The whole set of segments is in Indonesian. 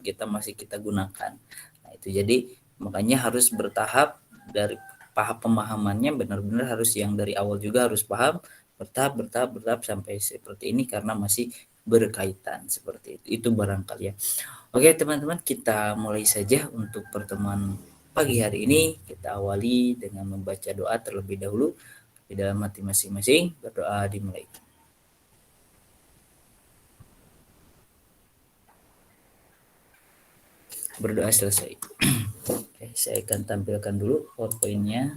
kita gunakan. Nah, itu jadi makanya harus bertahap, dari pemahamannya benar-benar harus yang dari awal juga harus paham, bertahap sampai seperti ini karena masih berkaitan seperti itu. Itu barangkali ya. Oke teman-teman, kita mulai saja untuk pertemuan pagi hari ini. Kita awali dengan membaca doa terlebih dahulu di dalam hati masing-masing. Berdoa dimulai. Berdoa selesai. Oke, saya akan tampilkan dulu PowerPoint-nya.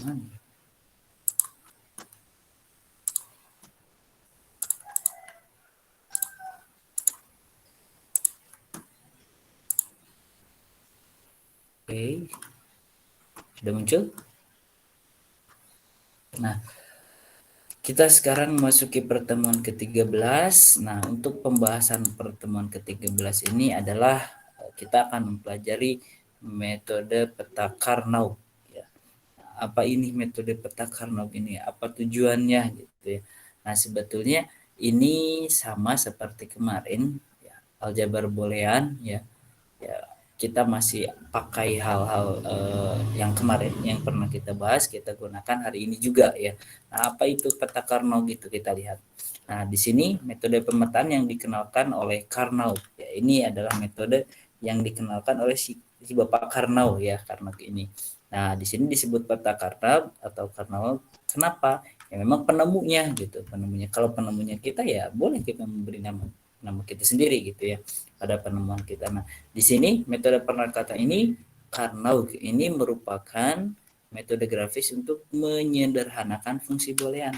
Mana? Oke, sudah muncul. Nah, kita sekarang memasuki pertemuan ke-13. Nah, untuk pembahasan pertemuan ke-13 ini adalah kita akan mempelajari metode peta Karnaug. Ya. Apa ini metode peta Karnaug ini? Apa tujuannya gitu ya? Nah, sebetulnya ini sama seperti kemarin ya, aljabar boolean ya. Ya, kita masih pakai hal-hal yang kemarin yang pernah kita bahas, kita gunakan hari ini juga ya. Nah, apa itu peta Karnaug gitu kita lihat. Nah, di sini metode pemetaan yang dikenalkan oleh Karnaug. Ya, ini adalah metode yang dikenalkan oleh si Bapak Karnaug ya, Karnaug ini. Nah, di sini disebut peta Karnaug atau Karnaug. Kenapa? Ya memang penemunya gitu, penemunya. Kalau penemunya kita ya boleh kita memberi nama kita sendiri gitu ya pada penemuan kita. Nah, di sini metode penerkatan ini Karnaug ini merupakan metode grafis untuk menyederhanakan fungsi boolean.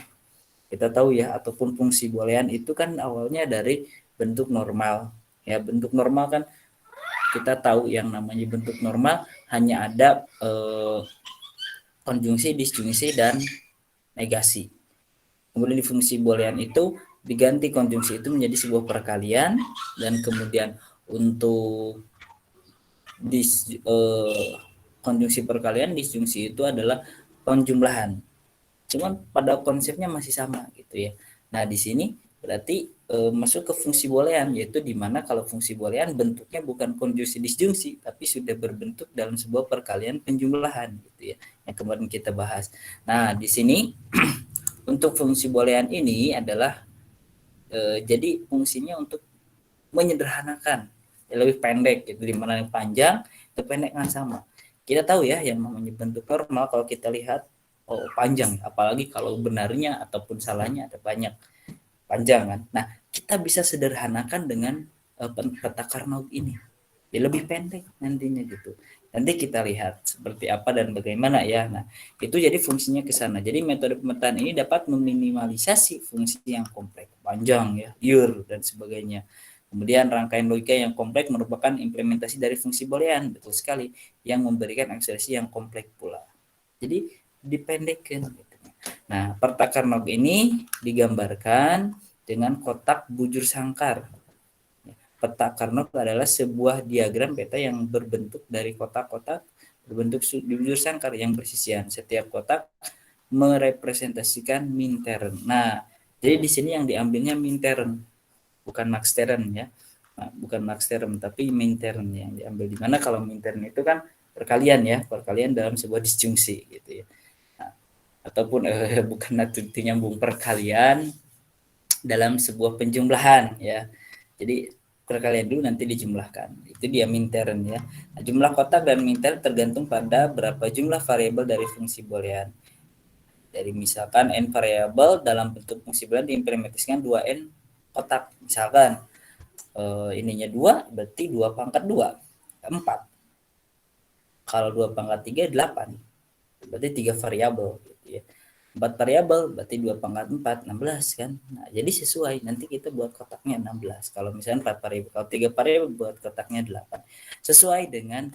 Kita tahu ya, ataupun fungsi boolean itu kan awalnya dari bentuk normal. Ya, bentuk normal kan kita tahu yang namanya bentuk normal hanya ada konjungsi, disjungsi, dan negasi. Kemudian di fungsi boolean itu diganti konjungsi itu menjadi sebuah perkalian, dan kemudian untuk konjungsi perkalian, disjungsi itu adalah penjumlahan. Cuman pada konsepnya masih sama gitu ya. Nah, di sini berarti masuk ke fungsi boolean, yaitu di mana kalau fungsi boolean bentuknya bukan konjungsi disjungsi tapi sudah berbentuk dalam sebuah perkalian penjumlahan gitu ya. Yang kemarin kita bahas. Nah, di sini untuk fungsi boolean ini adalah jadi fungsinya untuk menyederhanakan, ya, lebih pendek gitu, dimana yang panjang itu pendek kan sama. Kita tahu ya yang namanya bentuk normal kalau kita lihat panjang, apalagi kalau benarnya ataupun salahnya ada banyak, panjang kan. Nah, kita bisa sederhanakan dengan peta Karnaug ini, ya lebih pendek nantinya gitu. Nanti kita lihat seperti apa dan bagaimana ya. Nah, itu jadi fungsinya ke sana. Jadi metode pemetaan ini dapat meminimalisasi fungsi yang kompleks, panjang ya, liar dan sebagainya. Kemudian rangkaian logika yang kompleks merupakan implementasi dari fungsi boolean, betul sekali, yang memberikan ekspresi yang kompleks pula. Jadi dipendekkan. Gitu. Nah, peta Karnaug ini digambarkan dengan kotak bujur sangkar. Peta Karnaug adalah sebuah diagram peta yang berbentuk dari kotak-kotak berbentuk bujur sangkar yang bersisian. Setiap kotak merepresentasikan mintern. Nah, jadi di sini yang diambilnya mintern, bukan maxterm ya. Nah, bukan maxterm tapi mintern yang diambil. Di mana kalau mintern itu kan perkalian ya, perkalian dalam sebuah disjungsi gitu ya. Nah, ataupun bukan nanti nyambung, perkalian dalam sebuah penjumlahan ya. Jadi perkalian dulu nanti dijumlahkan. Itu dia mintern ya. Nah, jumlah kotak dan mintern tergantung pada berapa jumlah variabel dari fungsi boolean. Jadi misalkan n variabel dalam bentuk fungsi boolean diimplementasikan 2n kotak. Misalkan ininya 2 berarti 2 pangkat 2 4. Kalau 2 pangkat 3 8. Berarti 3 variabel gitu ya. 4 variabel berarti 2 pangkat 4 16 kan. Nah, jadi sesuai nanti kita buat kotaknya 16. Kalau misalnya 4 variabel, kalau 3 variabel buat kotaknya 8. Sesuai dengan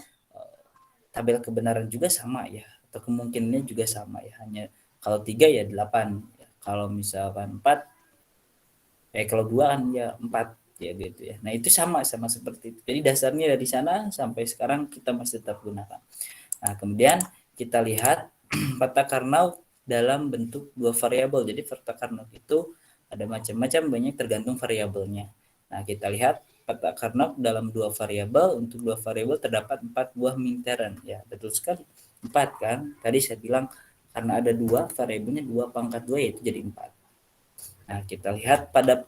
tabel kebenaran juga sama ya, atau kemungkinannya juga sama ya. Hanya kalau 3 ya 8. Ya. Kalau misalkan 4 kalau 2 kan ya 4 ya gitu ya. Nah, itu sama seperti itu. Jadi dasarnya dari sana sampai sekarang kita masih tetap gunakan. Nah, kemudian kita lihat peta Karnaug dalam bentuk 2 variabel. Jadi peta Karnaug itu ada macam-macam, banyak tergantung variabelnya. Nah, kita lihat peta Carnot dalam dua variabel, untuk dua variabel terdapat 4 buah min-term. Ya, betul sekali. 4 kan? Tadi saya bilang karena ada dua variabelnya 2 pangkat 2 yaitu jadi 4. Nah, kita lihat pada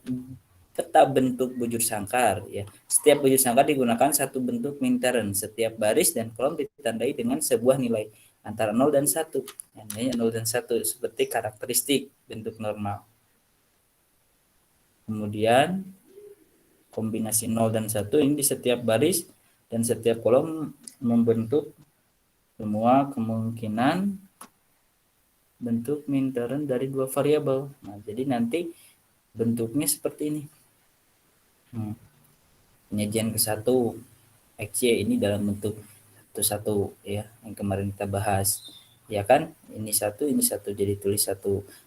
peta bentuk bujur sangkar ya. Setiap bujur sangkar digunakan satu bentuk min-term. Setiap baris dan kolom ditandai dengan sebuah nilai antara 0 dan 1. Namanya 0 dan 1 seperti karakteristik bentuk normal. Kemudian kombinasi 0 dan 1 ini di setiap baris dan setiap kolom membentuk semua kemungkinan bentuk min-term dari dua variabel. Nah, jadi nanti bentuknya seperti ini. Penyajian ke-1 XY ini dalam bentuk satu-satu ya, yang kemarin kita bahas. Ya kan? Ini satu jadi tulis 1.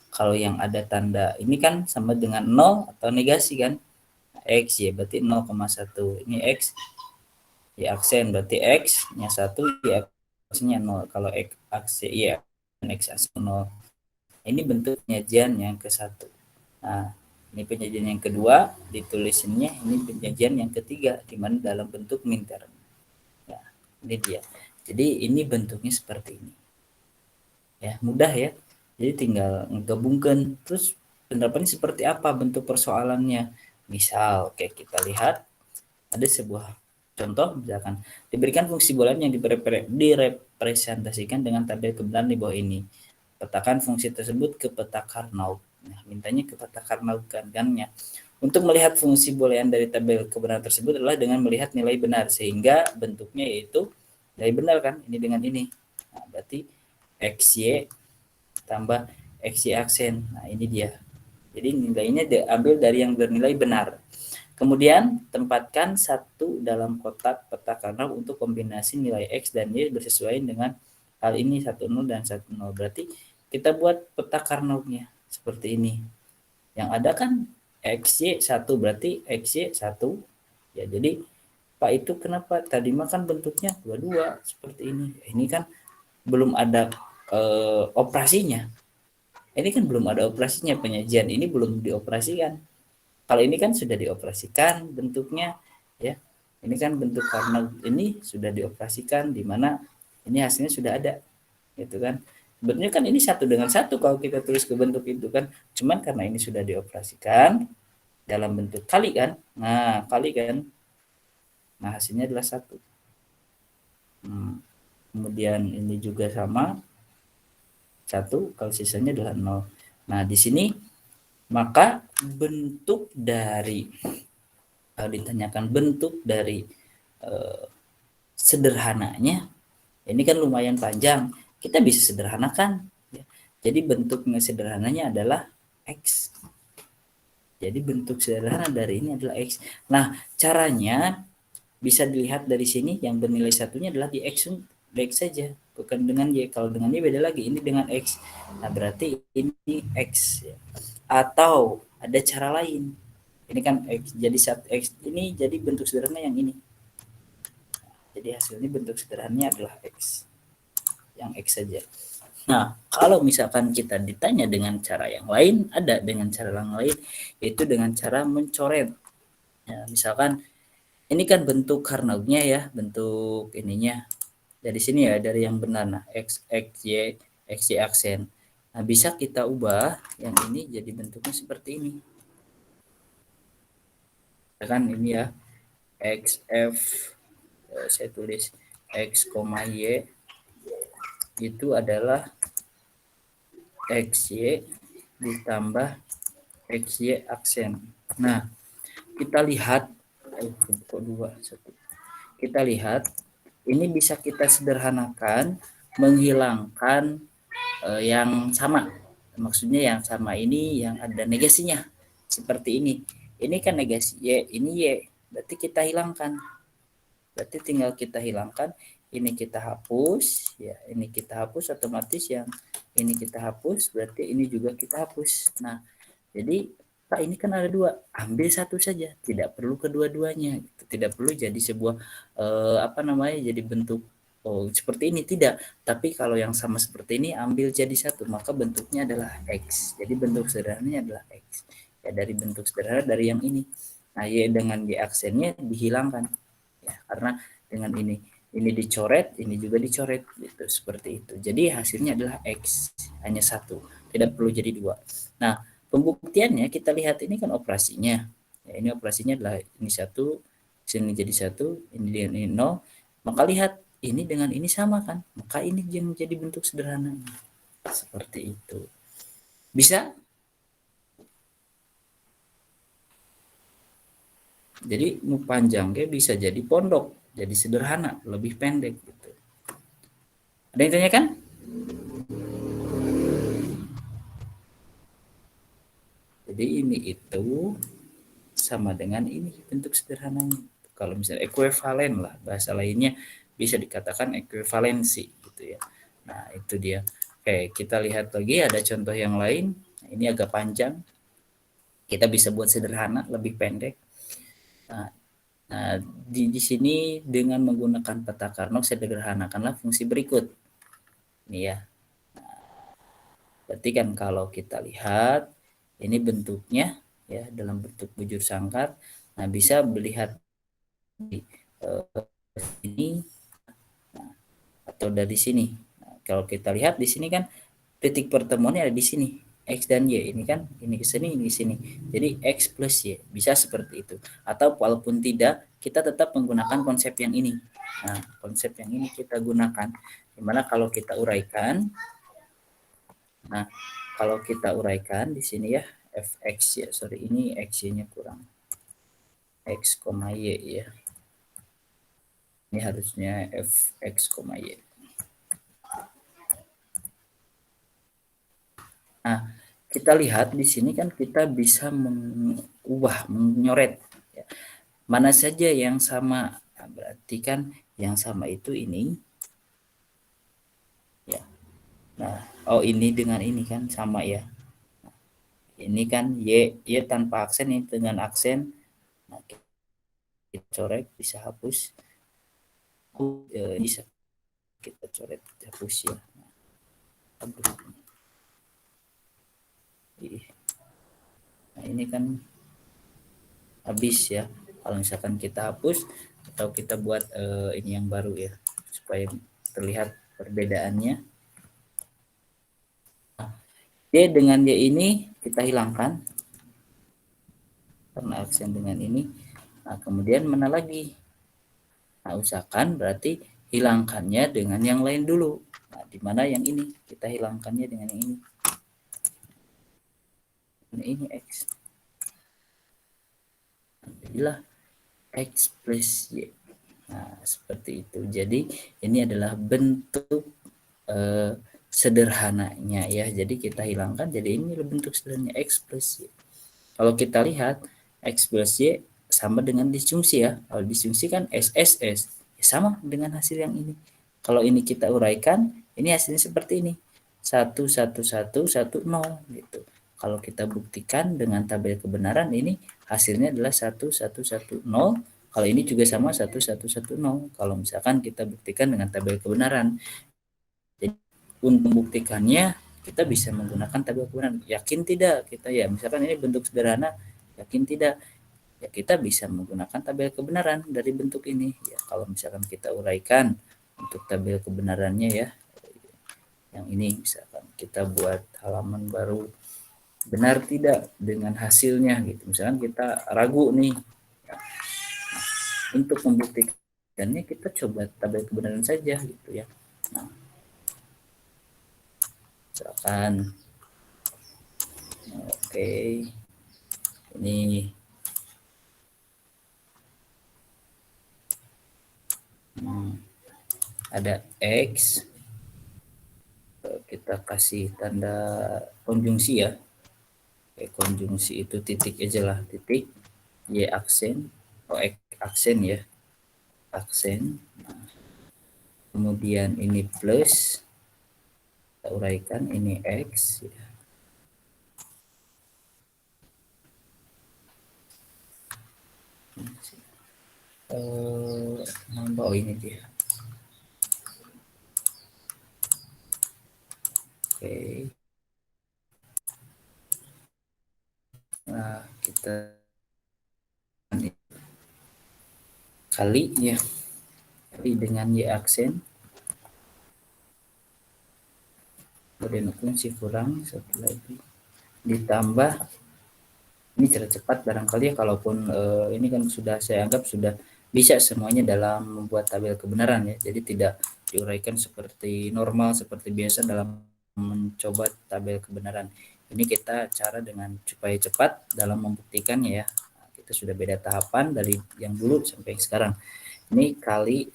Kalau yang ada tanda ini kan sama dengan 0 atau negasi kan? X ya berarti 0,1. Ini X ya aksen berarti X-nya 1 ya aksennya 0. Kalau X aksen ya X aksen 0. Ini bentuk penyajian yang ke-1. Nah, ini penyajian yang kedua, ditulisinnya ini penyajian yang ketiga di mana dalam bentuk min-term. Ya, ini dia. Jadi ini bentuknya seperti ini. Ya, mudah ya. Jadi tinggal menggabungkan. Terus penerapannya seperti apa bentuk persoalannya? Misal, oke kita lihat ada sebuah contoh misalkan diberikan fungsi boolean yang direpresentasikan dengan tabel kebenaran di bawah ini. Petakan fungsi tersebut ke peta Carnot. Nah, mintanya ke peta Carnot kan ya. Untuk melihat fungsi boolean dari tabel kebenaran tersebut adalah dengan melihat nilai benar sehingga bentuknya yaitu nilai benar kan ini dengan ini. Nah, berarti XY tambah XY aksen. Nah, ini dia. Jadi nilainya diambil dari yang bernilai benar. Kemudian tempatkan satu dalam kotak peta Carnot untuk kombinasi nilai X dan Y bersesuaian dengan hal ini 10 dan 10. Berarti kita buat peta Carnotnya seperti ini. Yang ada kan XY 1 berarti XY 1. Ya, jadi Pak itu kenapa tadi makan bentuknya 22 seperti ini. Ini kan belum ada operasinya. Ini kan belum ada operasinya, penyajian ini belum dioperasikan. Kalau ini kan sudah dioperasikan bentuknya ya. Ini kan bentuk Carnot ini sudah dioperasikan di mana ini hasilnya sudah ada. Gitu kan. Sebenarnya kan ini satu dengan satu kalau kita tulis ke bentuk itu kan. Cuman karena ini sudah dioperasikan dalam bentuk kali kan. Nah, kali kan. Nah, hasilnya adalah 1. Kemudian ini juga sama 1 kalau sisanya adalah 0. Nah, di sini maka bentuk dari kalau ditanyakan bentuk dari sederhananya ini kan lumayan panjang, kita bisa sederhanakan ya. Jadi bentuknya sederhananya adalah X. Jadi bentuk sederhana dari ini adalah X. Nah, caranya bisa dilihat dari sini yang bernilai satunya adalah di X saja, bukan dengan Y. Kalau dengan Y beda lagi, ini dengan X. Nah, berarti ini X ya. Atau ada cara lain. Ini kan X, jadi X ini jadi bentuk sederhana yang ini. Jadi hasilnya bentuk sederhananya adalah X. Yang X saja. Nah, kalau misalkan kita ditanya dengan cara yang lain, ada dengan cara yang lain, yaitu dengan cara mencoret. Ya, misalkan ini kan bentuk Carnotnya ya, bentuk ininya. Dari sini ya, dari yang benar. Nah, X, Y aksen. Nah, bisa kita ubah yang ini jadi bentuknya seperti ini. Ya kan ini ya, XF, saya tulis X, Y, itu adalah XY ditambah XY aksen. Nah, kita lihat, kok 2, 1. Kita lihat, ini bisa kita sederhanakan, menghilangkan yang sama. Maksudnya yang sama ini yang ada negasinya. Seperti ini. Ini kan negasi Y, ini Y. Berarti kita hilangkan. Berarti tinggal kita hilangkan, ini kita hapus, ya ini kita hapus otomatis yang ini kita hapus, berarti ini juga kita hapus. Nah, jadi Pak ini kan ada 2, ambil satu saja, tidak perlu kedua-duanya, tidak perlu jadi sebuah jadi bentuk seperti ini tidak. Tapi kalau yang sama seperti ini ambil jadi satu, maka bentuknya adalah X. Jadi bentuk sederhananya adalah X. Ya dari bentuk sederhana dari yang ini. Nah, Y dengan Y aksennya dihilangkan. Ya, karena dengan ini dicoret, ini juga dicoret gitu, seperti itu. Jadi hasilnya adalah X, hanya satu, tidak perlu jadi dua. Nah, pembuktiannya kita lihat ini kan operasinya. Ya, ini operasinya adalah ini satu, sini jadi satu, ini dengan ini nol. Maka lihat ini dengan ini sama kan? Maka ini yang jadi bentuk sederhana. Seperti itu. Bisa. Jadi nu panjangnya bisa jadi pondok, jadi sederhana, lebih pendek gitu. Ada yang tanyakan? Jadi ini itu sama dengan ini bentuk sederhananya. Kalau misalnya ekuivalen lah, bahasa lainnya bisa dikatakan ekuivalensi gitu ya. Nah, itu dia. Oke, kita lihat lagi ada contoh yang lain. Nah, ini agak panjang. Kita bisa buat sederhana, lebih pendek. Nah, nah di sini dengan menggunakan peta Carnot sederhanakanlah fungsi berikut. Ini ya. Berarti kan kalau kita lihat ini bentuknya ya dalam bentuk bujur sangkar. Nah, bisa melihat di sini atau dari sini. Nah, kalau kita lihat di sini kan titik pertemuannya ada di sini. X dan Y ini kan ini ke sini ini ke sini. Jadi X plus Y bisa seperti itu. Atau walaupun tidak kita tetap menggunakan konsep yang ini. Nah, konsep yang ini kita gunakan. Dimana kalau kita uraikan, nah kalau kita uraikan di sini ya fx ya, sorry ini x-nya kurang, x, y ya. Ini harusnya fx, y. Nah, kita lihat di sini kan kita bisa mengubah, menyoret ya. Mana saja yang sama. Nah, berarti kan yang sama itu ini ya. Nah, oh ini dengan ini kan sama ya. Ini kan y tanpa aksen ini dengan aksen. Nah, kita coret bisa hapus. Bisa kita coret hapus ya. Nah, ini kan habis ya. Kalau misalkan kita hapus atau kita buat ini yang baru ya supaya terlihat perbedaannya. Nah, D dengan Y ini kita hilangkan karena aksen dengan ini. Nah, kemudian mana lagi? Nah, usahakan berarti hilangkannya dengan yang lain dulu. Nah, di mana yang ini? Kita hilangkannya dengan yang ini. Ini X. Jadilah X plus Y. Nah, seperti itu. Jadi ini adalah bentuk sederhananya ya. Jadi kita hilangkan. Jadi ini bentuk sederhananya X plus Y. Kalau kita lihat X plus Y sama dengan disjungsi ya. Kalau disjungsi kan SSS. Ya sama dengan hasil yang ini. Kalau ini kita uraikan, ini hasilnya seperti ini. 1, 1, 1, 1, 0 gitu. Kalau kita buktikan dengan tabel kebenaran ini hasilnya adalah 1, 1, 1, 0. Kalau ini juga sama 1, 1, 1, 0. Kalau misalkan kita buktikan dengan tabel kebenaran. Jadi untuk membuktikannya kita bisa menggunakan tabel kebenaran. Yakin tidak kita ya, misalkan ini bentuk sederhana, yakin tidak? Ya kita bisa menggunakan tabel kebenaran dari bentuk ini. Ya kalau misalkan kita uraikan untuk tabel kebenarannya ya, yang ini misalkan kita buat halaman baru, benar tidak dengan hasilnya gitu. Misalkan kita ragu nih, ya. Untuk membuktikannya kita coba tabel kebenaran saja gitu ya. Nah, misalkan oke, ini ada X, kita kasih tanda konjungsi ya. Konjungsi itu titik aja lah, titik Y aksen, oh X aksen ya, aksen. Nah, kemudian ini plus, kita uraikan ini X ya. Oh ini dia. Oke. Nah, kita kali ya, kali dengan Y aksen, kemudian fungsi kurang satu lagi, ditambah ini cara cepat barangkali ya, kalaupun ini kan sudah saya anggap sudah bisa semuanya dalam membuat tabel kebenaran ya, jadi tidak diuraikan seperti normal seperti biasa dalam mencoba tabel kebenaran. Ini kita cara dengan supaya cepat dalam membuktikannya ya. Nah, kita sudah beda tahapan dari yang dulu sampai yang sekarang. Ini kali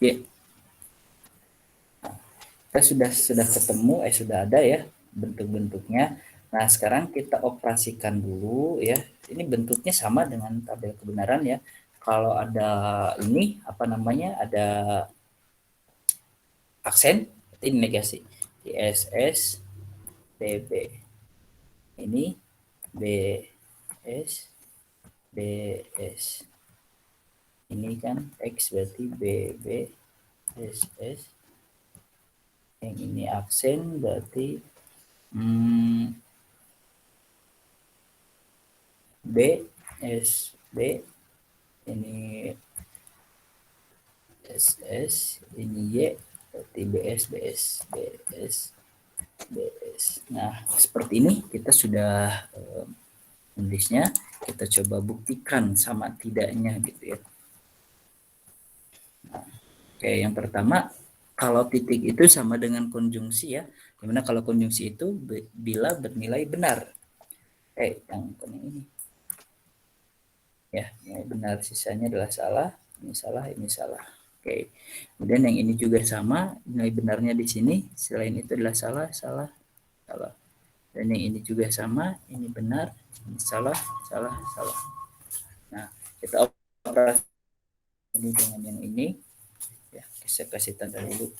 ya, kita sudah ketemu sudah ada ya bentuk-bentuknya. Nah, sekarang kita operasikan dulu ya. Ini bentuknya sama dengan tabel kebenaran ya. Kalau ada ini apa namanya? Ada aksen, ini negasi. ISS BB. Ini BS BS. Ini kan X berarti BB SS. Yang ini aksen berarti B S B, ini SS, ini Y berarti BS BS BS BS. Nah, seperti ini kita sudah menulisnya. Kita coba buktikan sama tidaknya gitu ya. Nah, oke, yang pertama, kalau titik itu sama dengan konjungsi ya, dimana kalau konjungsi itu bila bernilai benar. Yang ini ya, yang benar, sisanya adalah salah, ini salah, ini salah. Oke, kemudian yang ini juga sama, nilai benarnya di sini, selain itu adalah salah, salah, salah. Dan yang ini juga sama, ini benar, ini salah, salah, salah. Nah, kita operasi ini dengan yang ini, ya, saya kasih tanda dulu.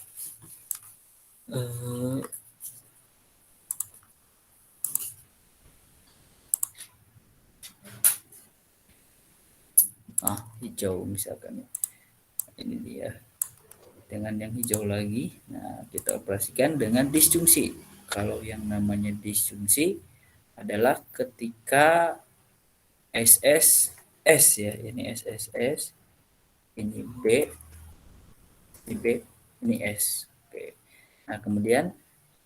Hijau misalkan, ini dia dengan yang hijau lagi. Nah, kita operasikan dengan disjungsi. Kalau yang namanya disjungsi adalah ketika SSS ya, ini SSS, ini B, ini B, ini S. Oke. Nah, kemudian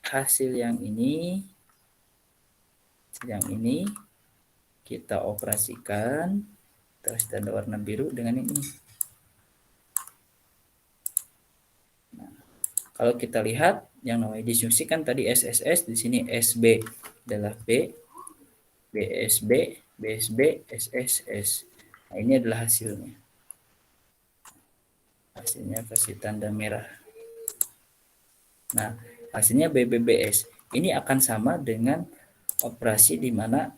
hasil yang ini kita operasikan terus tanda warna biru dengan yang ini. Nah, kalau kita lihat yang namanya disjungsi kan tadi SSS, di sini SB adalah B, BSB, BSB, SSS. Nah, ini adalah hasilnya. Hasilnya kasih tanda merah. Nah, hasilnya BBBS. Ini akan sama dengan operasi di mana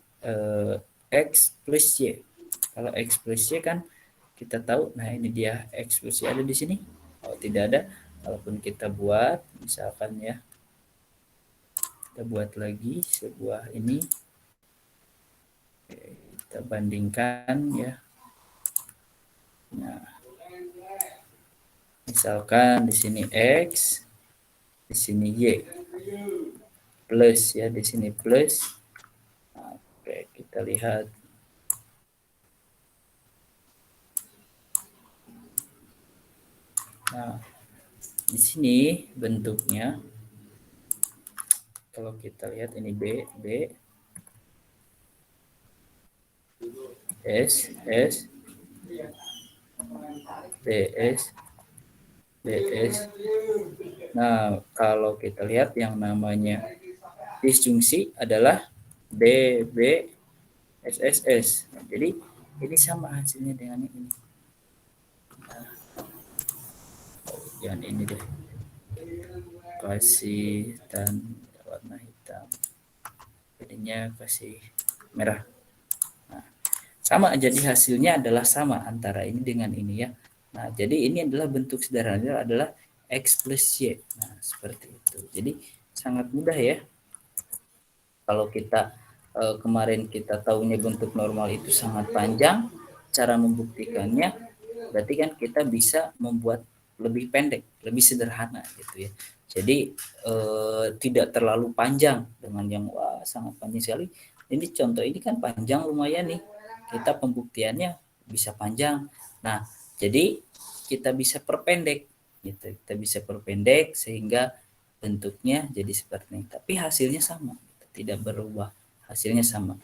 X plus Y. Kalau X plus Y kan kita tahu, nah ini dia X plus Y ada di sini. Kalau tidak ada, walaupun kita buat, misalkan ya, kita buat lagi sebuah ini, kita bandingkan ya. Nah, misalkan di sini X, di sini Y plus ya, di sini plus. Oke, kita lihat. Nah, di sini bentuknya kalau kita lihat ini B, B, S, S, BS, BS. Nah, kalau kita lihat yang namanya disjungsi adalah B, B, SSS. Nah, jadi ini sama hasilnya dengan ini. Nah, yang ini deh. Kasih tanda warna hitam. Jadinya kasih merah. Nah, sama, jadi hasilnya adalah sama antara ini dengan ini ya. Nah, jadi ini adalah bentuk sederhana adalah X plus Y. Nah, seperti itu. Jadi sangat mudah ya. Kalau kita kemarin kita tahunya bentuk normal itu sangat panjang, cara membuktikannya berarti kan kita bisa membuat lebih pendek, lebih sederhana gitu ya. Jadi tidak terlalu panjang dengan yang wah sangat panjang sekali. Ini contoh ini kan panjang lumayan nih. Kita pembuktiannya bisa panjang. Nah, jadi kita bisa perpendek gitu. Kita bisa perpendek sehingga bentuknya jadi seperti ini. Tapi hasilnya sama, tidak berubah. Hasilnya sama.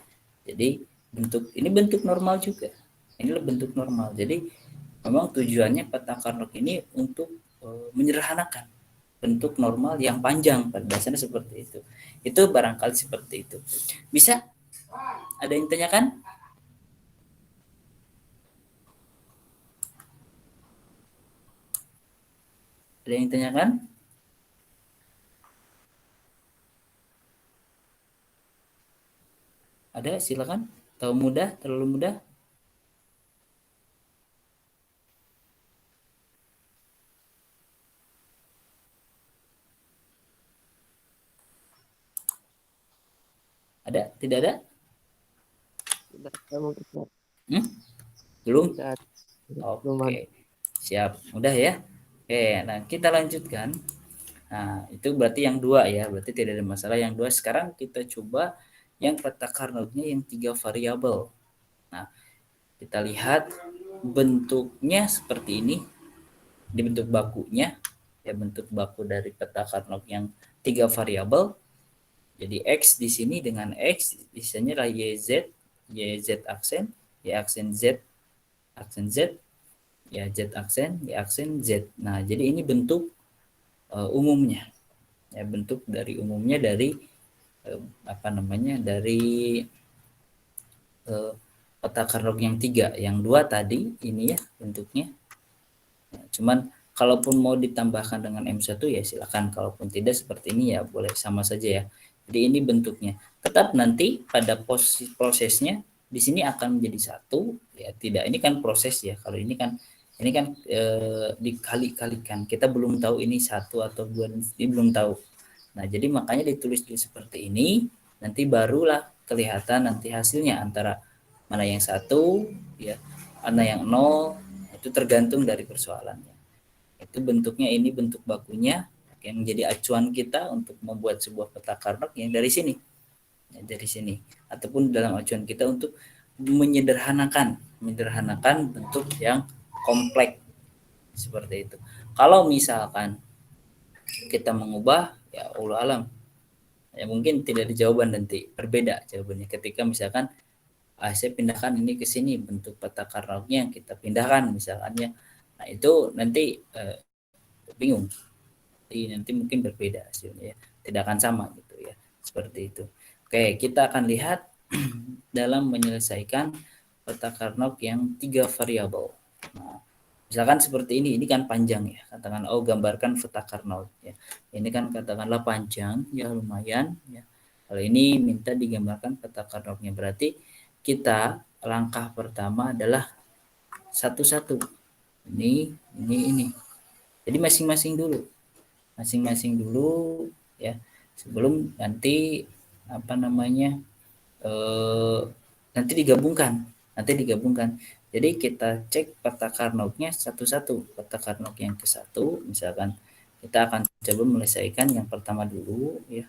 Jadi ini bentuk normal juga. Inilah bentuk normal. Jadi memang tujuannya peta Carnot ini untuk menyederhanakan bentuk normal yang panjang, pada dasarnya seperti itu. Itu barangkali seperti itu. Bisa ada yang tanyakan? Ada yang tanyakan? Ada, silakan. Tahu mudah, terlalu mudah? Ada? Tidak ada? Tidak tahu. Hmm? Belum? Tidak. Oke. Siap. Mudah ya? Oke, nah kita lanjutkan. Nah, itu berarti yang dua ya, berarti tidak ada masalah yang dua. Sekarang kita coba yang peta Carnotnya yang 3 variabel. Nah, kita lihat bentuknya seperti ini, di bentuk bakunya, ya bentuk baku dari peta Carnot yang 3 variabel. Jadi X di sini dengan X, isinya adalah YZ aksen, Y aksen Z, ya Y aksen Z. Nah, jadi ini bentuk umumnya. Ya, bentuk dari umumnya dari dari peta Carnot yang 3, yang 2 tadi ini ya bentuknya. Ya, cuman kalaupun mau ditambahkan dengan M1 ya silakan, kalaupun tidak seperti ini ya boleh sama saja ya. Jadi ini bentuknya. Tetap nanti pada prosesnya di sini akan menjadi satu ya, tidak, ini kan proses ya. Kalau ini kan dikali-kalikan. Kita belum tahu ini satu atau dua, ini belum tahu. Nah, jadi makanya ditulis dulu seperti ini, nanti barulah kelihatan nanti hasilnya antara mana yang satu, ya, mana yang nol, itu tergantung dari persoalannya. Itu bentuknya, ini bentuk bakunya yang menjadi acuan kita untuk membuat sebuah peta Carnot yang dari sini, ya, dari sini, ataupun dalam acuan kita untuk menyederhanakan bentuk yang kompleks seperti itu. Kalau misalkan kita mengubah, ya Allah alam, ya mungkin tidak ada jawaban, nanti berbeda jawabannya ketika misalkan saya pindahkan ini ke sini, bentuk peta Carnotnya yang kita pindahkan misalkannya, nah itu nanti bingung, jadi nanti mungkin berbeda hasilnya ya, tidak akan sama gitu ya, seperti itu. Oke, kita akan lihat dalam menyelesaikan peta Carnot yang 3 variabel. Nah, misalkan seperti ini kan panjang ya, katakan gambarkan peta Carnot ya, ini kan katakanlah panjang ya, lumayan ya. Kalau ini minta digambarkan peta Carnotnya, berarti kita langkah pertama adalah satu-satu, ini, jadi masing-masing dulu ya, sebelum nanti eh, nanti digabungkan. Jadi kita cek peta Carnotnya satu-satu, peta Carnot yang ke satu misalkan kita akan coba menyelesaikan yang pertama dulu ya.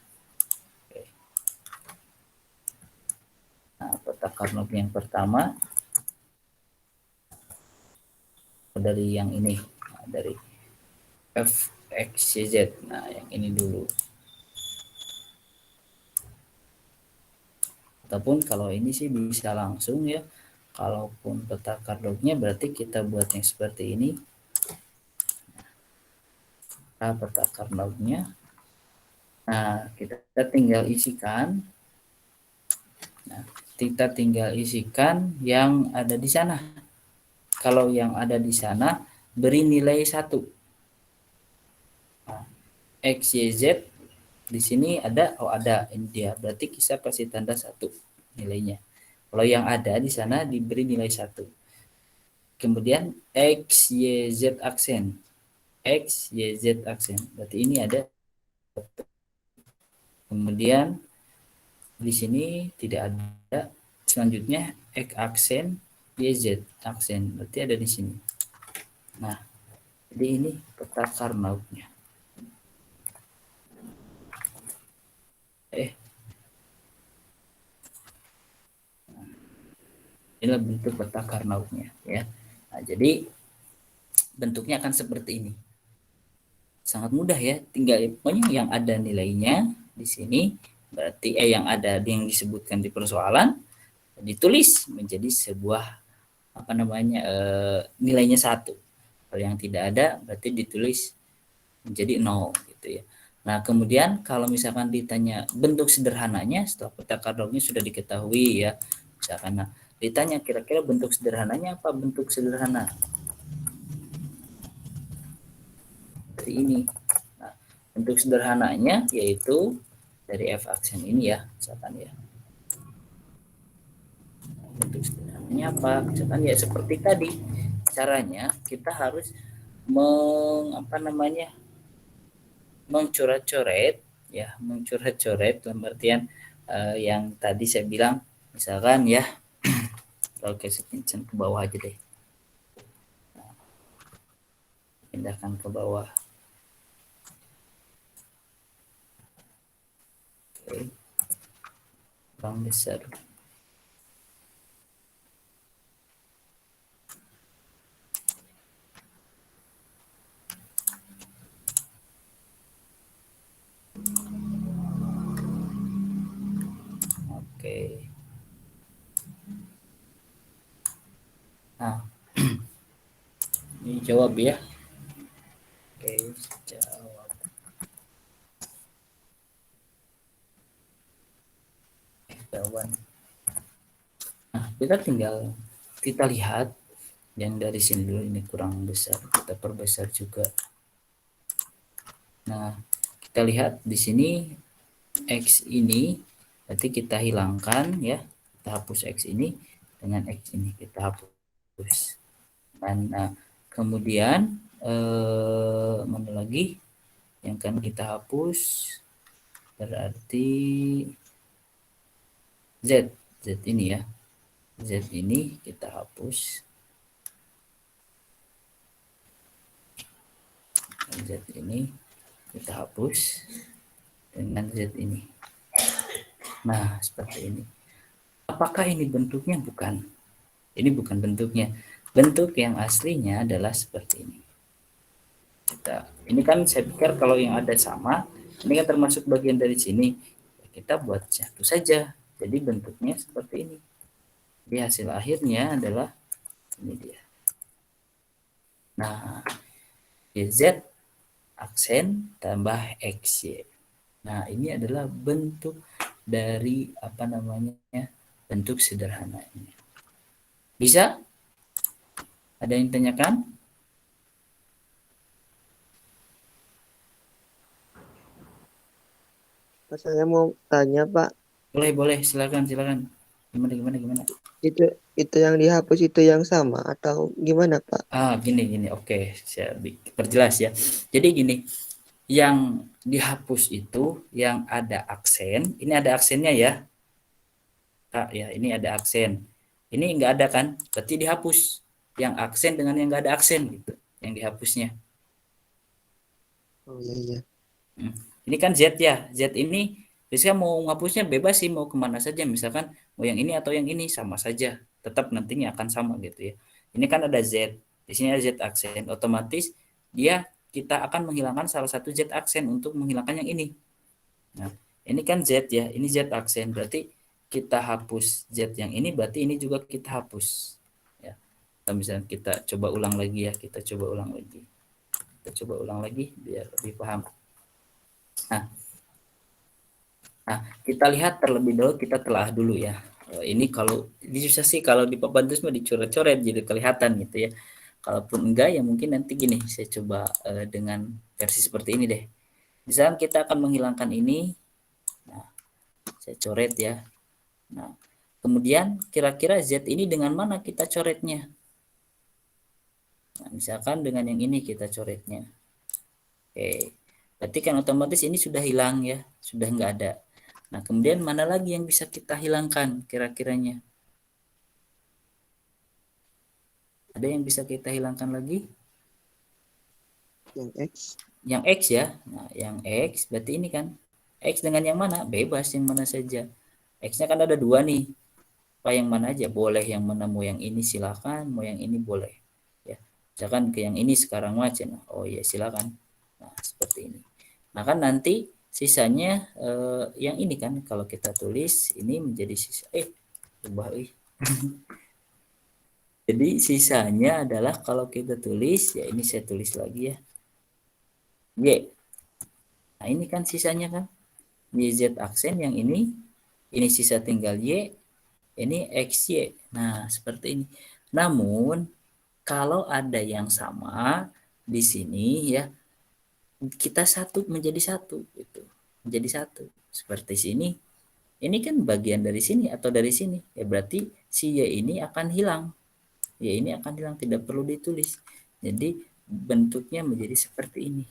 Oke. Nah, peta Carnot yang pertama dari yang ini, dari f x y z. Nah, yang ini dulu. Ataupun kalau ini sih bisa langsung ya. Kalaupun peta Carnotnya berarti kita buat yang seperti ini. Nah, peta Carnotnya. Nah, kita tinggal isikan. Nah, kita tinggal isikan yang ada di sana. Kalau yang ada di sana beri nilai 1. Nah, X, Y, Z di sini ada, ada, ini dia. Berarti kita kasih tanda 1 nilainya. Kalau yang ada di sana diberi nilai 1. Kemudian X, Y, Z aksen. X, Y, Z aksen. Berarti ini ada. Kemudian di sini tidak ada. Selanjutnya X aksen, Y, Z aksen. Berarti ada di sini. Nah, Jadi ini peta Karnaugnya. Inilah bentuk peta Karnaugnya ya. Nah, jadi bentuknya akan seperti ini. Sangat mudah ya, tinggal pokoknya yang ada nilainya di sini berarti yang ada yang disebutkan di persoalan ditulis menjadi sebuah apa namanya nilainya 1. Kalau yang tidak ada berarti ditulis menjadi 0 gitu ya. Nah, kemudian kalau misalkan ditanya bentuk sederhananya setelah peta Karnaugnya sudah diketahui ya. Misalkan ditanya kira-kira bentuk sederhananya apa? Bentuk sederhana seperti ini. Nah, bentuk sederhananya yaitu dari f aksen ini ya, misalkan ya. Bentuk sederhananya apa? Misalkan ya seperti tadi. Caranya kita harus apa namanya? Mencoret-coret ya, mencoret-coret dalam artian yang tadi saya bilang misalkan ya, kalau kasih ke bawah aja deh. Nah, pindahkan ke bawah. Oke. Kurang besar. Oke. Nah, ini jawab ya. Oke, jawab. Jawaban. Nah, kita lihat yang dari sini dulu, ini kurang besar, kita perbesar juga. Nah, kita lihat di sini X ini berarti kita hilangkan ya, kita hapus X ini dengan X ini kita hapus. Dan kemudian mana lagi yang akan kita hapus, berarti Z ini ya, Z ini kita hapus, Z ini kita hapus dengan Z ini. Nah, seperti ini. Apakah ini bentuknya? Bukan. Ini bukan bentuknya. Bentuk yang aslinya adalah seperti ini. Ini kan saya pikir kalau yang ada sama, ini kan termasuk bagian dari sini. Kita buat satu saja. Jadi bentuknya seperti ini. Jadi hasil akhirnya adalah ini dia. Nah, Z aksen tambah XY. Nah, ini adalah bentuk dari apa namanya? Bentuk sederhananya. Bisa? Ada yang tanyakan? Saya mau tanya Pak, Boleh, silakan. Gimana? itu yang dihapus itu yang sama atau gimana Pak? Gini. Oke, saya perjelas ya. Jadi gini, yang dihapus itu yang ada aksen, ini ada aksennya ya. Ya, ini ada aksen. Ini enggak ada kan? Berarti dihapus. Yang aksen dengan yang enggak ada aksen gitu, yang dihapusnya. Oh iya. Ini kan Z ya. Z ini biasanya mau ngapusnya bebas sih, mau kemana saja. Misalkan mau yang ini atau yang ini sama saja. Tetap nantinya akan sama gitu ya. Ini kan ada Z. Di sini ada Z aksen. Otomatis kita akan menghilangkan salah satu Z aksen untuk menghilangkan yang ini. Nah, ini kan Z ya. Ini Z aksen. Berarti kita hapus Z yang ini, berarti ini juga kita hapus. Ya. Kalau misalnya kita coba ulang lagi ya. Kita coba ulang lagi biar lebih paham. Nah, kita lihat terlebih dahulu, kita telah dulu ya. Ini kalau bisa sih kalau di papan tulis mah dicoret-coret jadi kelihatan gitu ya. Kalaupun enggak ya mungkin nanti gini, saya coba dengan versi seperti ini deh. Misalnya kita akan menghilangkan ini. Nah, saya coret ya. Nah, kemudian kira-kira Z ini dengan mana kita coretnya? Nah, misalkan dengan yang ini kita coretnya. Oke. Berarti kan otomatis ini sudah hilang ya, sudah enggak ada. Nah, kemudian mana lagi yang bisa kita hilangkan kira-kiranya? Ada yang bisa kita hilangkan lagi? Yang X. Yang X ya. Nah, yang X berarti ini kan. X dengan yang mana? Bebas yang mana saja. X-nya kan ada dua nih. Pak yang mana aja? Boleh yang mana, mau yang ini silakan, mau yang ini boleh. Ya. Misalkan ke yang ini sekarang macam. Oh ya silakan. Nah, seperti ini. Nah, kan nanti sisanya yang ini kan kalau kita tulis ini menjadi sisa ubah jadi sisanya adalah kalau kita tulis ya ini saya tulis lagi ya. Y. Nah, ini kan sisanya kan YZ aksen yang ini sisa tinggal Y, ini XY. Nah, seperti ini. Namun kalau ada yang sama di sini ya, kita satu menjadi satu gitu. Menjadi satu. Seperti sini. Ini kan bagian dari sini atau dari sini. Ya berarti si Y ini akan hilang. Y ini akan hilang, tidak perlu ditulis. Jadi bentuknya menjadi seperti ini.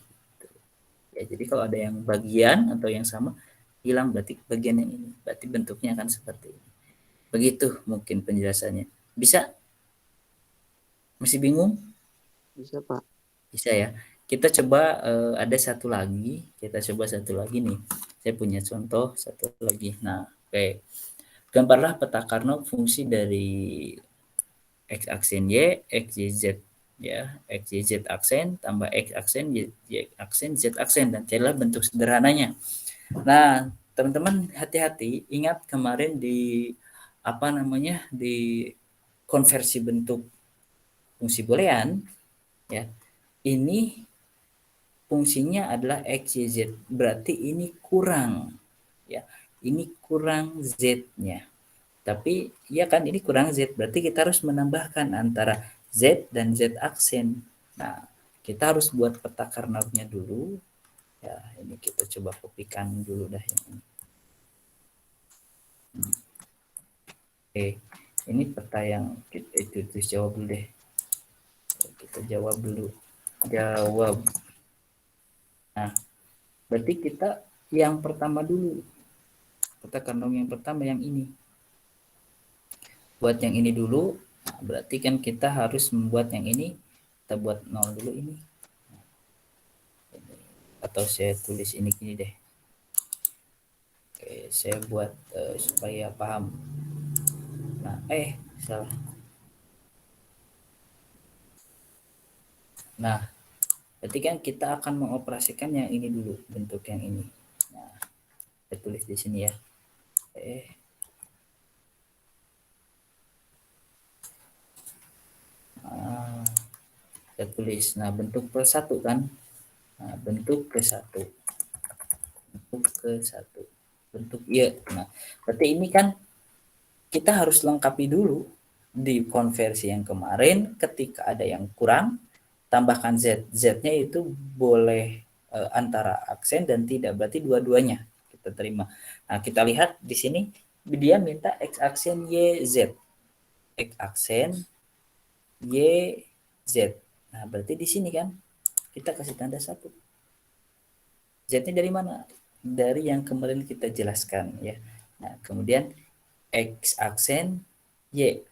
Ya, jadi kalau ada yang bagian atau yang sama hilang berarti bagian yang ini. Berarti bentuknya akan seperti ini. Begitu mungkin penjelasannya. Bisa? Masih bingung? Bisa, Pak. Bisa ya. Kita coba ada satu lagi. Kita coba satu lagi nih. Saya punya contoh satu lagi. Nah, oke. Gambarlah peta Carnot fungsi dari X aksen Y, X, Y, Z ya, X, Y, Z aksen tambah X aksen, Y aksen, Z aksen dan carilah bentuk sederhananya. Nah, teman-teman hati-hati, ingat kemarin di apa namanya di konversi bentuk fungsi boolean ya. Ini fungsinya adalah x, y, z. Berarti ini kurang ya. Ini kurang z-nya. Tapi ya kan ini kurang z, berarti kita harus menambahkan antara z dan z aksen. Nah, kita harus buat peta Carnot-nya dulu. Ya, ini kita coba kopikan dulu dah yang ini. Oke, ini peta yang itu jawab dulu deh. Kita jawab dulu. Jawab. Nah, berarti kita yang pertama dulu. Peta kantong yang pertama yang ini. Buat yang ini dulu. Nah, berarti kan kita harus membuat yang ini. Kita buat 0 dulu ini. Atau saya tulis ini gini deh. Oke, saya buat supaya paham. Nah, salah. Nah, berarti kan kita akan mengoperasikan yang ini dulu, bentuk yang ini. Nah, saya tulis di sini ya. Nah, saya tulis. Nah, bentuk per satu kan. Nah, bentuk ke satu. Bentuk ke satu. Bentuk iya. Nah, berarti ini kan kita harus lengkapi dulu di konversi yang kemarin ketika ada yang kurang tambahkan z. Z-nya itu boleh antara aksen dan tidak, berarti dua-duanya kita terima. Nah, kita lihat di sini dia minta x aksen y z. X aksen y z. Nah, berarti di sini kan kita kasih tanda satu. Z-nya dari mana? Dari yang kemarin kita jelaskan ya. Nah, kemudian X aksen Y.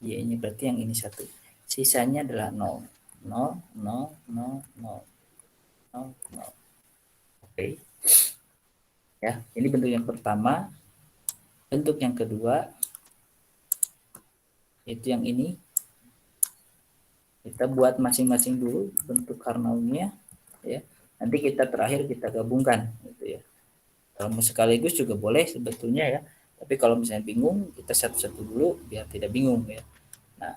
Y-nya berarti yang ini satu. Sisanya adalah 0. 0, 0, 0, 0, 0, 0. Oke. Ya, ini bentuk yang pertama. Bentuk yang kedua itu yang ini. Kita buat masing-masing dulu bentuk Carnot-nya ya. Nanti kita terakhir kita gabungkan gitu ya. Kalau mau sekaligus juga boleh sebetulnya ya. Tapi kalau misalnya bingung, kita satu-satu dulu biar tidak bingung ya. Nah,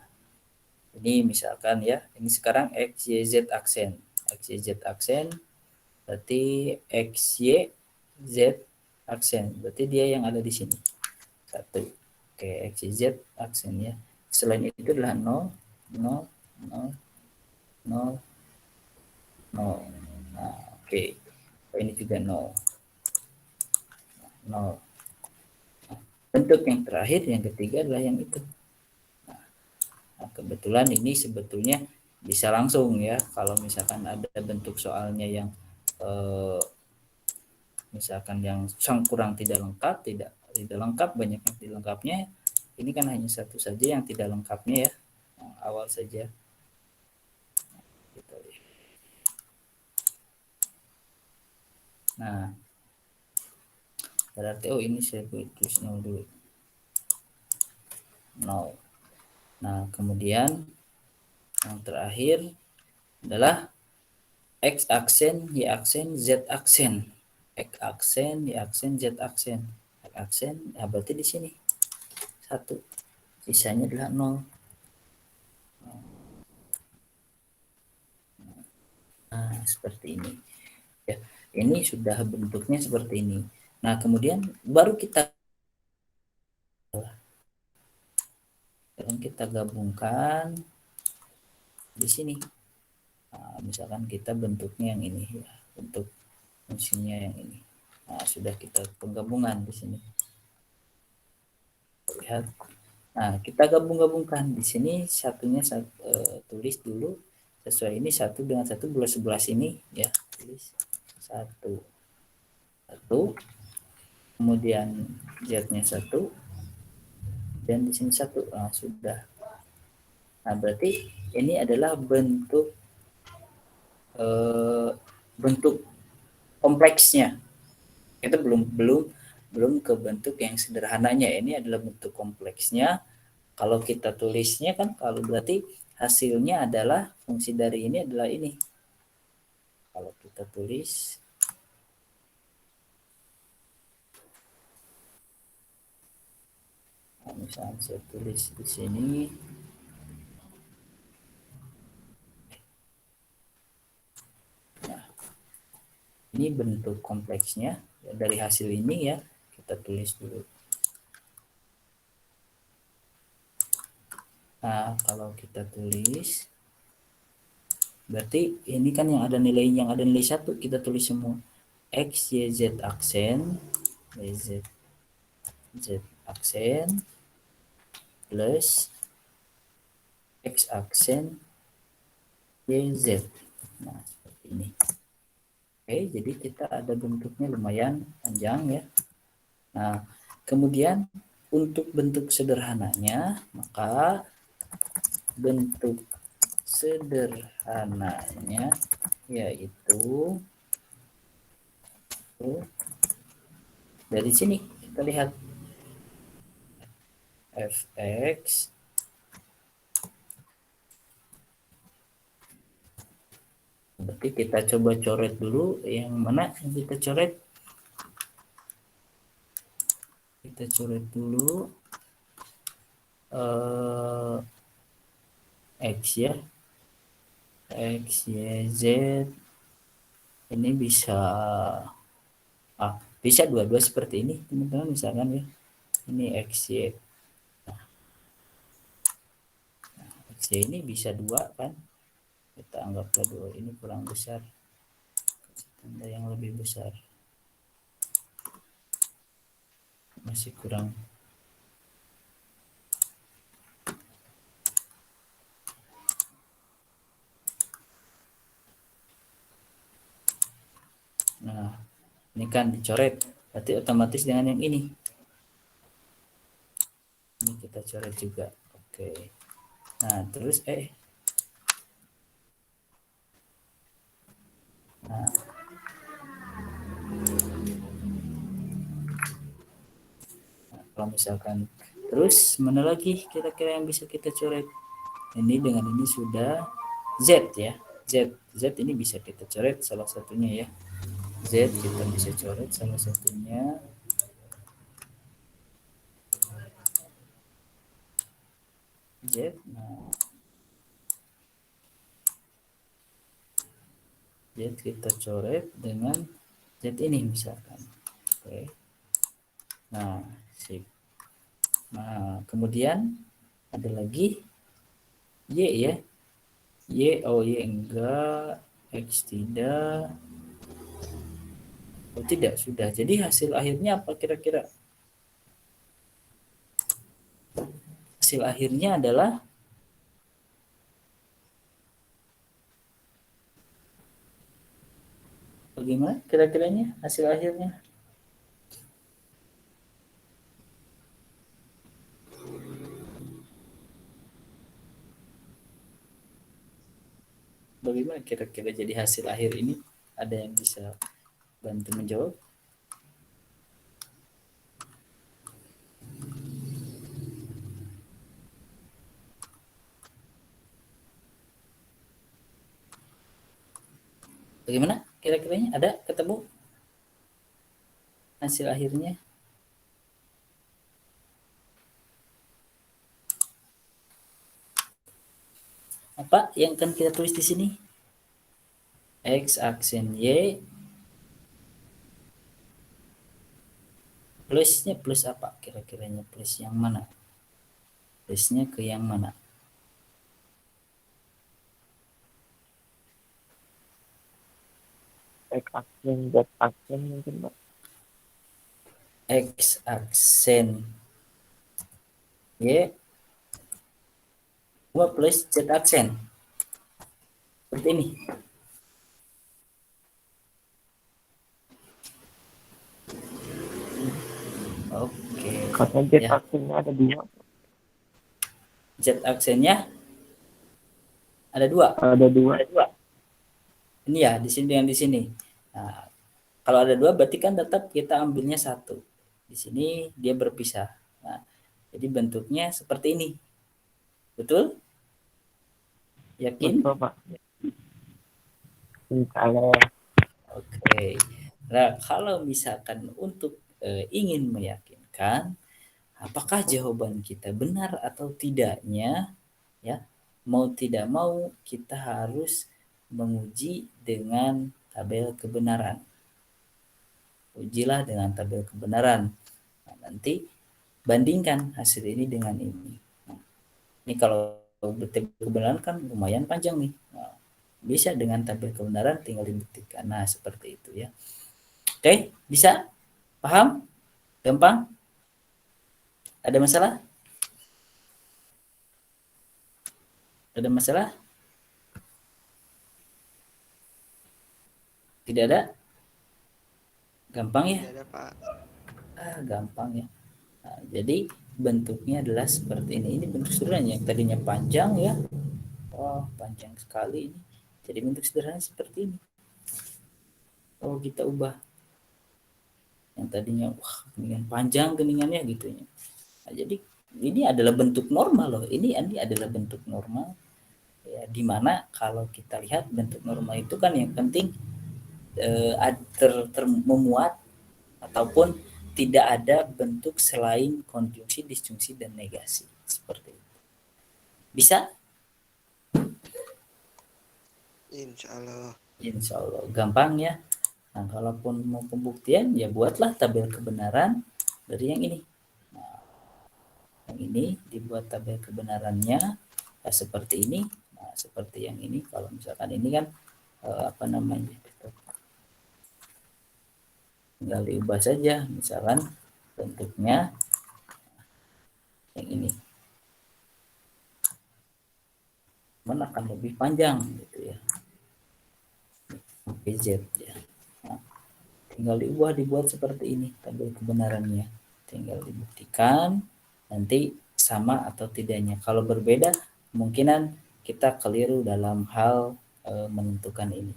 ini misalkan ya, ini sekarang X, Y, Z aksen. X, Y, Z aksen, berarti X, Y, Z aksen. Berarti dia yang ada di sini. Satu. Oke, X, Y, Z aksen ya. Selain itu adalah 0, 0, 0, 0, 0. Nah, oke. Ini juga 0. 0. Bentuk yang terakhir, yang ketiga adalah yang itu. Nah, kebetulan ini sebetulnya bisa langsung ya. Kalau misalkan ada bentuk soalnya yang misalkan yang kurang tidak lengkap, tidak lengkap, banyak yang tidak lengkapnya. Ini kan hanya satu saja yang tidak lengkapnya ya. Yang awal saja. Gitu. Nah, berarti ini saya tulis 0 dulu. 0. Nah, kemudian yang terakhir adalah X aksen, Y aksen, Z aksen. X aksen, Y aksen, Z aksen. X aksen, ya berarti di sini 1. Sisanya adalah 0. Nah, seperti ini. Ya, ini sudah bentuknya seperti ini. Nah, kemudian baru kita gabungkan di sini. Nah, misalkan kita bentuknya yang ini ya, bentuk fungsinya yang ini. Nah, sudah kita penggabungan di sini. Lihat. Nah, kita gabung-gabungkan di sini satunya tulis dulu sesuai ini 1 dengan 1 11 ini ya, tulis 1 1, kemudian Z-nya 1 dan di sini 1. Nah, sudah. Nah, berarti ini adalah bentuk bentuk kompleksnya. Kita belum ke bentuk yang sederhananya. Ini adalah bentuk kompleksnya. Kalau kita tulisnya kan, kalau berarti hasilnya adalah fungsi dari ini adalah ini. Kalau kita tulis misalnya saya tulis di sini ini bentuk kompleksnya dari hasil ini ya, kita tulis dulu. Nah, kalau kita tulis berarti ini kan yang ada nilai 1 kita tulis semua. X, Y, Z aksen, Y, Z aksen plus X aksen Y, Z. Nah, seperti ini. Oke, jadi kita ada bentuknya lumayan panjang ya. Nah, kemudian untuk bentuk sederhananya, maka bentuk sederhananya yaitu dari sini kita lihat fx berarti kita coba coret dulu yang mana yang kita coret. Kita coret dulu X ya, X, Y, Z ini bisa bisa dua-dua seperti ini teman-teman, misalkan ya ini X, Y. Nah, X, Y ini bisa 2 kan, kita anggaplah 2 ini kurang besar, tanda yang lebih besar masih kurang. Nah, ini kan dicoret, berarti otomatis dengan yang ini kita coret juga. Oke. Nah, terus nah, kalau misalkan terus mana lagi kira-kira yang bisa kita coret? Ini dengan ini sudah Z ya. Z ini bisa kita coret salah satunya ya. Z kita bisa coret salah satunya. Z. Nah, Z kita coret dengan Z ini misalkan. Oke. Nah, sip. Nah, kemudian ada lagi Y ya. Y, Y enggak, X tidak. Oh tidak, sudah. Jadi hasil akhirnya apa kira-kira? Hasil akhirnya adalah bagaimana kira-kiranya hasil akhirnya? Bagaimana kira-kira jadi hasil akhir ini? Ada yang bisa Bantu menjawab. Bagaimana kira-kiranya? Ada ketemu hasil akhirnya? Apa yang akan kita tulis di sini? X aksen Y plusnya plus apa? Kira-kiranya plus yang mana? Plusnya ke yang mana? X aksen, Z aksen mungkin Pak. X aksen Y plus Z aksen. Seperti ini. Oke. Karena Z Ya. aksennya ada 2. Z aksennya ada 2. Ada 2. Ini ya, di sini yang di sini. Nah, kalau ada 2 berarti kan tetap kita ambilnya 1. Di sini dia berpisah. Nah, jadi bentuknya seperti ini. Betul? Yakin? Betul Pak. Kalau Oke. Nah, kalau misalkan untuk ingin meyakinkan apakah jawaban kita benar atau tidaknya, ya, mau tidak mau kita harus menguji dengan tabel kebenaran. Ujilah dengan tabel kebenaran. Nah, nanti bandingkan hasil ini dengan ini. Nah, ini kalau tabel kebenaran kan lumayan panjang nih. Nah, bisa dengan tabel kebenaran tinggal dibuktikan. Nah, seperti itu ya. Oke, bisa? Paham? Gampang? Ada masalah? Ada masalah? Tidak ada? Gampang ya? tidak ada Pak. Gampang ya. Nah, jadi bentuknya adalah seperti ini. Ini bentuk sederhana yang tadinya panjang ya. Oh, panjang sekali ini. Jadi bentuk sederhana seperti ini. Oh, kita ubah. Yang tadinya wah, geningan panjang geningannya gitu ya. Nah, jadi ini adalah bentuk normal loh. Ini adalah bentuk normal. Ya, dimana kalau kita lihat bentuk normal itu kan yang penting memuat ataupun tidak ada bentuk selain konjungsi, disjungsi, dan negasi. Seperti itu. Bisa? Insya Allah. Insya Allah. Gampang ya. Nah, kalaupun mau pembuktian, ya buatlah tabel kebenaran dari yang ini. Nah, yang ini dibuat tabel kebenarannya seperti ini. Nah, seperti yang ini. Kalau misalkan ini kan apa namanya? Tinggal diubah saja. Misalkan bentuknya yang ini. Cuman akan lebih panjang gitu ya. PZ ya. Nah, tinggal dibuat seperti ini tabel kebenarannya. Tinggal dibuktikan nanti sama atau tidaknya. Kalau berbeda kemungkinan kita keliru dalam hal menentukan ini.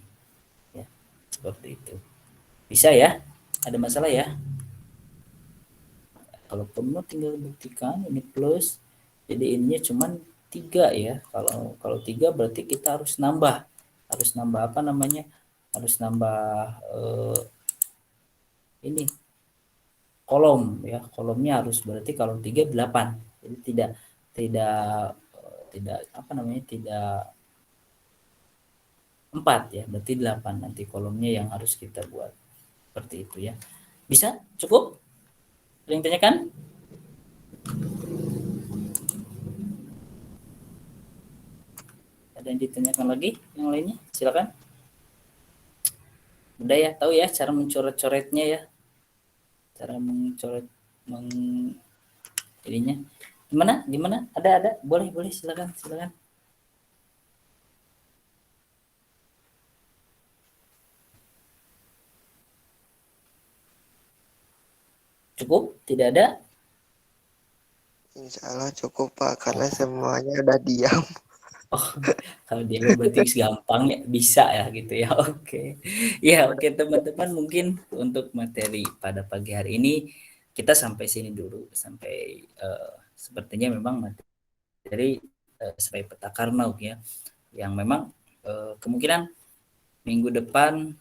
Ya, seperti itu. Bisa ya? Ada masalah ya? Kalau penuh tinggal buktikan ini plus. Jadi ininya cuman 3 ya. Kalau 3 berarti kita harus nambah. Harus nambah apa namanya? Harus nambah ini kolom ya. Kolomnya harus berarti kalau 3 8. Jadi tidak apa namanya? Tidak 4 ya. Berarti 8 nanti kolomnya yang harus kita buat. Seperti itu ya. Bisa? Cukup? Ada yang tanyakan? Ada yang ditanyakan lagi yang lainnya? Silakan. Udah ya, tahu ya cara mencoret-coretnya ya. Cara mencoret ininya. Gimana? Ada. Boleh, silakan. Cukup? Tidak ada? Insya Allah cukup Pak, karena semuanya udah diam. Oh, kalau dialog berarti gampang ya, bisa ya gitu ya. Oke. Ya, oke teman-teman, mungkin untuk materi pada pagi hari ini kita sampai sini dulu, sampai sepertinya memang materi sampai peta Karnaug ya, yang memang kemungkinan minggu depan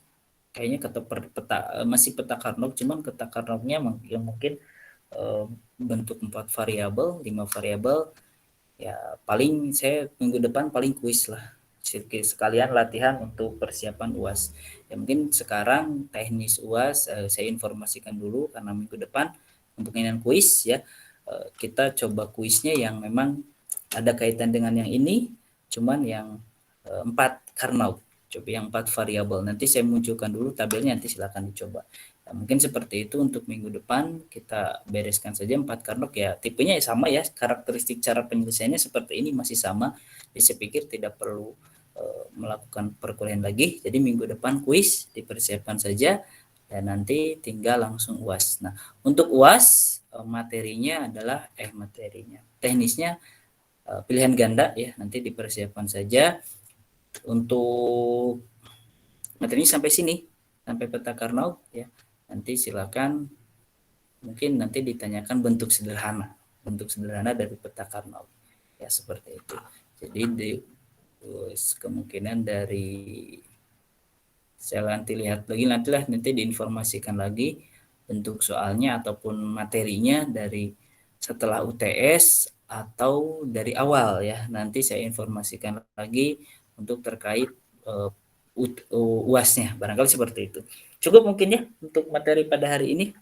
kayaknya masih peta Karnaug, cuman peta Karnaugnya yang mungkin eh, bentuk 4 variabel, 5 variabel. Ya paling saya minggu depan paling kuis lah, sekalian latihan untuk persiapan UAS. Ya mungkin sekarang teknis UAS saya informasikan dulu, karena minggu depan kemungkinan kuis ya, kita coba kuisnya yang memang ada kaitan dengan yang ini, cuman yang 4 Karnaug, coba yang 4 variabel. Nanti saya munculkan dulu tabelnya, nanti silakan dicoba. Ya, mungkin seperti itu untuk minggu depan, kita bereskan saja 4 Karnaug ya. Tipenya ya sama ya, karakteristik cara penyelesaiannya seperti ini masih sama. Jadi saya pikir tidak perlu melakukan perkuliahan lagi. Jadi minggu depan kuis dipersiapkan saja, dan nanti tinggal langsung UAS. Nah, untuk UAS teknisnya pilihan ganda ya, nanti dipersiapkan saja. Untuk materinya sampai sini, sampai peta Karnaug ya. Nanti silakan, mungkin nanti ditanyakan bentuk sederhana dari peta Karnaug ya, seperti itu. Jadi kemungkinan dari, saya nanti lihat lagi, nanti diinformasikan lagi bentuk soalnya ataupun materinya dari setelah UTS atau dari awal ya. Nanti saya informasikan lagi untuk terkait UASnya, barangkali seperti itu. Cukup mungkin ya untuk materi pada hari ini,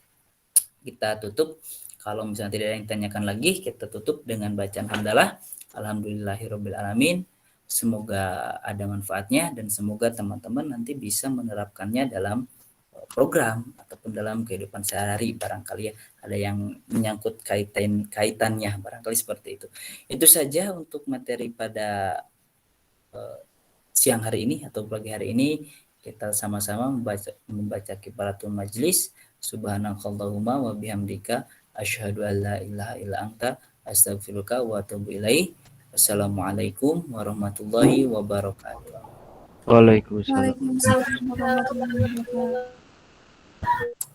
kita tutup. Kalau misalnya tidak ada yang ditanyakan lagi, kita tutup dengan bacaan hamdalah. Alhamdulillahirabbil alamin. Semoga ada manfaatnya, dan semoga teman-teman nanti bisa menerapkannya dalam program ataupun dalam kehidupan sehari-hari, barangkali ya ada yang menyangkut kaitannya, barangkali seperti itu. Itu saja untuk materi pada siang hari ini atau pagi hari ini. Kita sama-sama membaca kifaratul majlis. Subhanakallahumma wa bihamdika asyhadu an la ilaha illa anta astaghfiruka wa atubu ilaih. Wassalamualaikum warahmatullahi wabarakatuh. Waalaikumsalam. Waalaikumsalam warahmatullahi wabarakatuh.